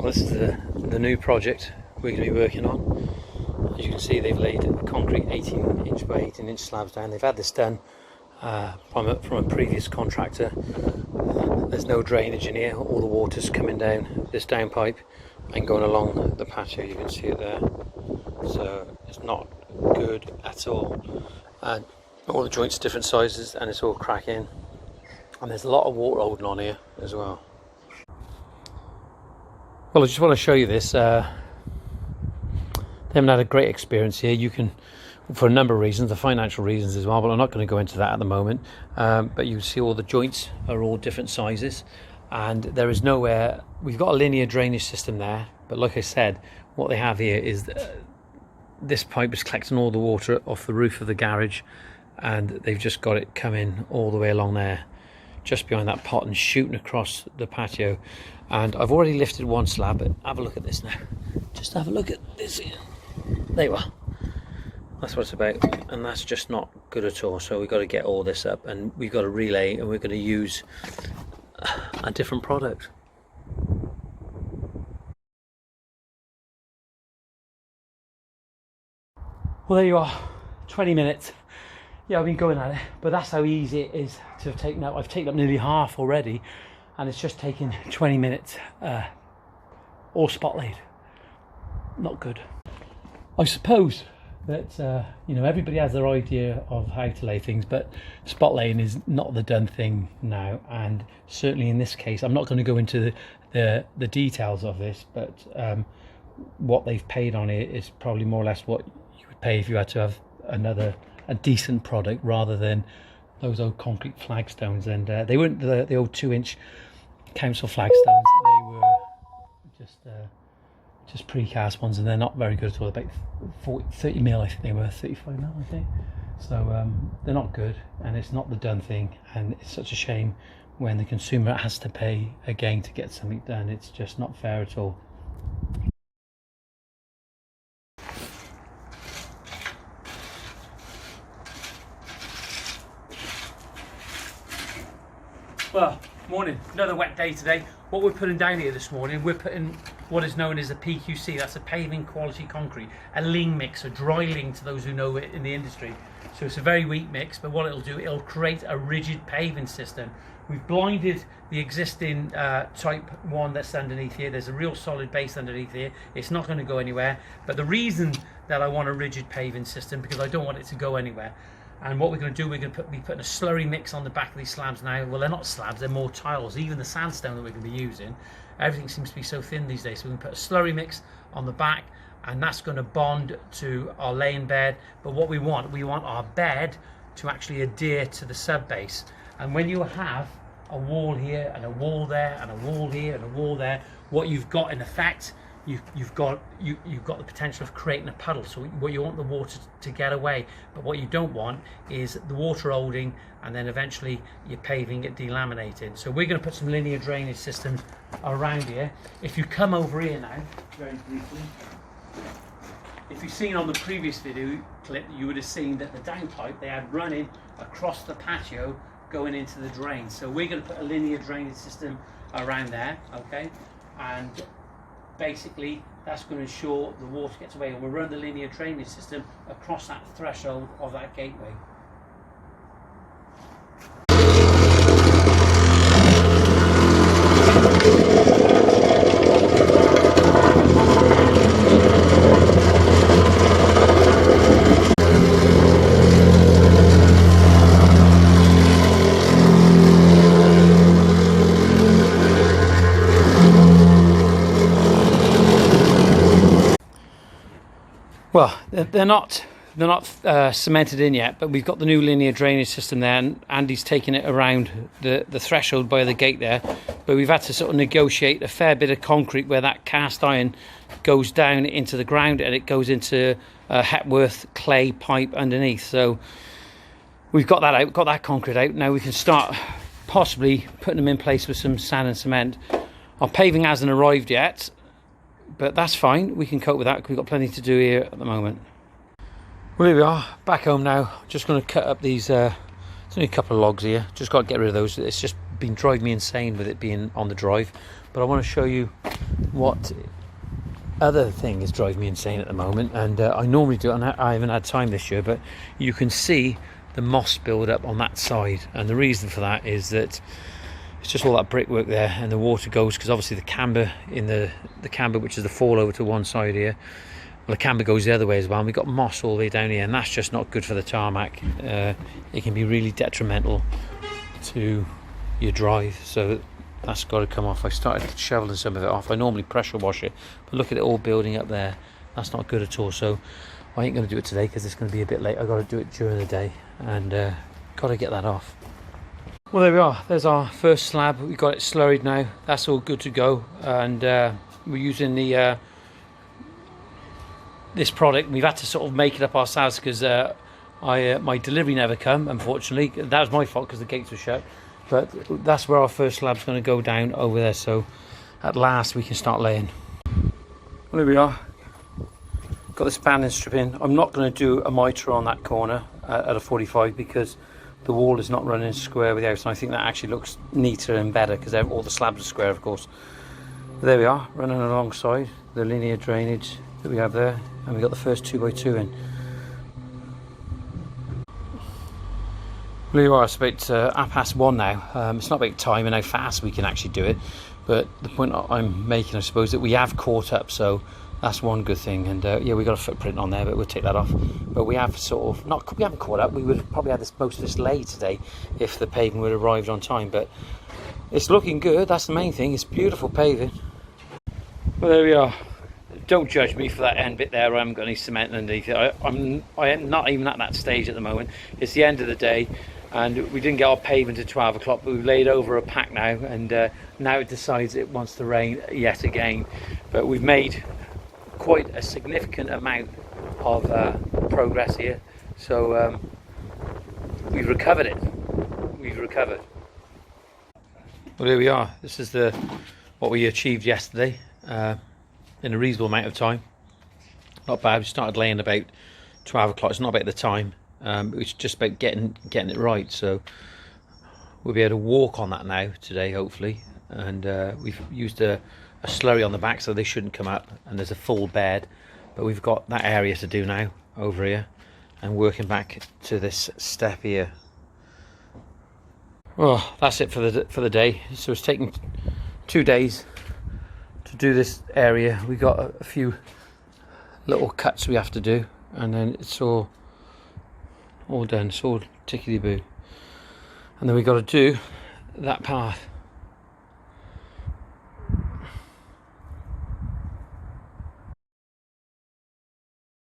This is the new project we're going to be working on. As you can see, they've laid concrete 18-inch by 18-inch slabs down. They've had this done from a previous contractor. There's no drainage in here. All the water's coming down this downpipe and going along the patio. You can see it there. So it's not good at all. And all the joints different sizes, and it's all cracking. And there's a lot of water holding on here as well. Well, I just want to show you this. They haven't had a great experience here. You can, for a number of reasons, the financial reasons as well, but I'm not going to go into that at the moment. But you see all the joints are all different sizes, and there is nowhere. We've got a linear drainage system there, but like I said, what they have here is this pipe is collecting all the water off the roof of the garage, and they've just got it coming all the way along there, just behind that pot, and shooting across the patio. And I've already lifted one slab, but have a look at this now. Just have a look at this here. There you are. That's what it's about, and that's just not good at all. So we've got to get all this up, and we've got a relay, and we're going to use a different product. Well, there you are, 20 minutes. Yeah, I've been going at it, but that's how easy it is to have taken up. I've taken up nearly half already, and it's just taken 20 minutes, all spot laid. Not good. I suppose that, you know, everybody has their idea of how to lay things, but spot laying is not the done thing now. And certainly in this case, I'm not going to go into the details of this, but what they've paid on it is probably more or less what you would pay if you had to have a decent product rather than those old concrete flagstones. And they weren't the old 2-inch council flagstones. They were just precast ones, and they're not very good at all. About 30 mil, I think they were, 35 mil, I think. So they're not good, and it's not the done thing, and it's such a shame when the consumer has to pay again to get something done. It's just not fair at all. Well, morning, another wet day today. What we're putting down here this morning, we're putting what is known as a PQC, that's a paving quality concrete, a lean mix, a dry lean to those who know it in the industry. So it's a very weak mix, but what it'll do, it'll create a rigid paving system. We've blinded the existing type 1 that's underneath here. There's a real solid base underneath here. It's not going to go anywhere. But the reason that I want a rigid paving system, because I don't want it to go anywhere. And what we're going to do, we're going to be putting a slurry mix on the back of these slabs now. Well, they're not slabs, they're more tiles. Even the sandstone that we're going to be using, everything seems to be so thin these days. So we're going to put a slurry mix on the back, and that's going to bond to our laying bed. But what we want our bed to actually adhere to the sub base. And when you have a wall here and a wall there and a wall here and a wall there, what you've got in effect, you've got the potential of creating a puddle. So what you want the water to get away, but what you don't want is the water holding, and then eventually your paving get delaminated. So we're going to put some linear drainage systems around here. If you come over here now, very briefly, if you've seen on the previous video clip, you would have seen that the downpipe they had running across the patio going into the drain. So we're going to put a linear drainage system around there, okay, and basically that's going to ensure the water gets away, and we'll run the linear drainage system across that threshold of that gateway. Well, they're not cemented in yet, but we've got the new linear drainage system there, and Andy's taking it around the threshold by the gate there. But we've had to sort of negotiate a fair bit of concrete where that cast iron goes down into the ground, and it goes into a Hepworth clay pipe underneath. So we've got that out, got that concrete out. Now we can start possibly putting them in place with some sand and cement. Our paving hasn't arrived yet, but that's fine, we can cope with that because we've got plenty to do here at the moment. Well, here we are, back home now. Just going to cut up these, there's only a couple of logs here, just got to get rid of those. It's just been driving me insane with it being on the drive. But I want to show you what other thing is driving me insane at the moment, and I normally do it, and I haven't had time this year, but you can see the moss build up on that side, and the reason for that is that it's just all that brickwork there, and the water goes, because obviously the camber in the camber, which is the fall over to one side here, well, the camber goes the other way as well, and we've got moss all the way down here, and that's just not good for the tarmac. It can be really detrimental to your drive, so that's got to come off. I started shoveling some of it off. I normally pressure wash it, but look at it all building up there. That's not good at all, so I ain't going to do it today because it's going to be a bit late. I've got to do it during the day, and got to get that off. Well, there we are. There's our first slab. We've got it slurried now. That's all good to go, and we're using the this product. We've had to sort of make it up ourselves because my delivery never come, unfortunately. That was my fault because the gates were shut. But that's where our first slab's going to go down over there, so at last we can start laying. Well, here we are. Got this banding strip in. I'm not going to do a mitre on that corner at a 45 because the wall is not running square with the house, and I think that actually looks neater and better because all the slabs are square, of course. But there we are, running alongside the linear drainage that we have there, and we got the first 2x2 in. Well, you are. It's about 1:30 now. It's not about time and how fast we can actually do it, but the point I'm making, I suppose, that we have caught up, so that's one good thing. And yeah, we got a footprint on there, but we'll take that off. But we have sort of we haven't caught up. We would have probably had most of this laid today if the paving would have arrived on time. But it's looking good. That's the main thing. It's beautiful paving. Well, there we are. Don't judge me for that end bit there. I haven't got any cement underneath it. I am not even at that stage at the moment. It's the end of the day, and we didn't get our paving to 12 o'clock, but we've laid over a pack now, and now it decides it wants to rain yet again. But we've made quite a significant amount of progress here, so we've recovered it. We've recovered. Well, here we are. This is what we achieved yesterday in a reasonable amount of time. Not bad. We started laying about 12 o'clock. It's not about the time. It's just about getting it right, so we'll be able to walk on that now today, hopefully. And we've used a slurry on the back, so they shouldn't come up, and there's a full bed, but we've got that area to do now over here, and working back to this step here. Well, that's it for the day. So it's taken 2 days to do this area. We got a few little cuts we have to do, and then it's all done. It's all tickety boo, and then we got to do that path.